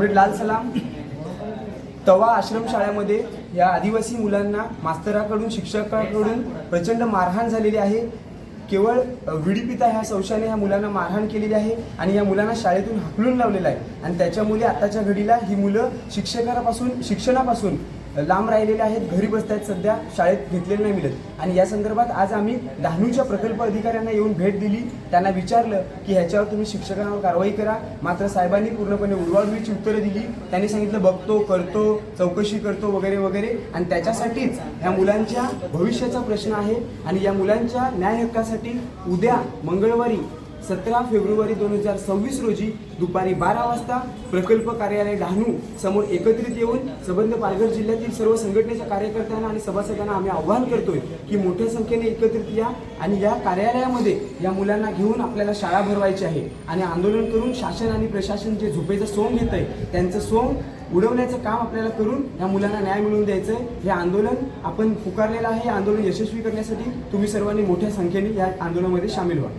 Private लाल सलाम तवा आश्रमशाळेमध्ये या आदिवासी मुलांना मास्तराकडून शिक्षकाकडून प्रचंड मारहाण झालेली आहे। केवळ विडीपिता ह्या संशयाने ह्या मुलांना मारहाण केलेली आहे आणि या मुलांना शाळेतून हाकलून लावलेलं आहे आणि त्याच्यामुळे आताच्या घडीला ही मुलं शिक्षणापासून लांब राहिलेले आहेत, घरी बसत आहेत, सध्या शाळेत घेतलेलं नाही मिळत। आणि या संदर्भात आज आम्ही डहाणूच्या प्रकल्प अधिकाऱ्यांना येऊन भेट दिली, त्यांना विचारलं की ह्याच्यावर तुम्ही शिक्षकांवर कारवाई करा। मात्र साहेबांनी पूर्णपणे उडवाउडवीची उत्तरं दिली। त्यांनी सांगितलं बघतो, करतो, चौकशी करतो वगैरे वगैरे। आणि त्याच्यासाठीच ह्या मुलांच्या भविष्याचा प्रश्न आहे आणि या मुलांच्या न्याय हक्कासाठी उद्या मंगळवारी 17 फेब्रुवारी 2026 रोजी दुपारी 12 वाजता प्रकल्प कार्यालय डहाणू समोर एकत्रित येऊन संबंध पालघर जिल्ह्यातील सर्व संघटनेच्या कार्यकर्त्यांना आणि सभासदांना आम्ही आवाहन करतोय की मोठ्या संख्येने एकत्रित या आणि या कार्यालयामध्ये या मुलांना घेऊन आपल्याला शाळा भरवायची आहे आणि आंदोलन करून शासन आणि प्रशासन जे झोपेचं सोंग घेत आहे त्यांचं सोंग उडवण्याचं काम आपल्याला करून या मुलांना न्याय मिळवून द्यायचं आहे। हे आंदोलन आपण पुकारलेलं आहे। हे आंदोलन यशस्वी करण्यासाठी तुम्ही सर्वांनी मोठ्या संख्येने या आंदोलनामध्ये सामील व्हा।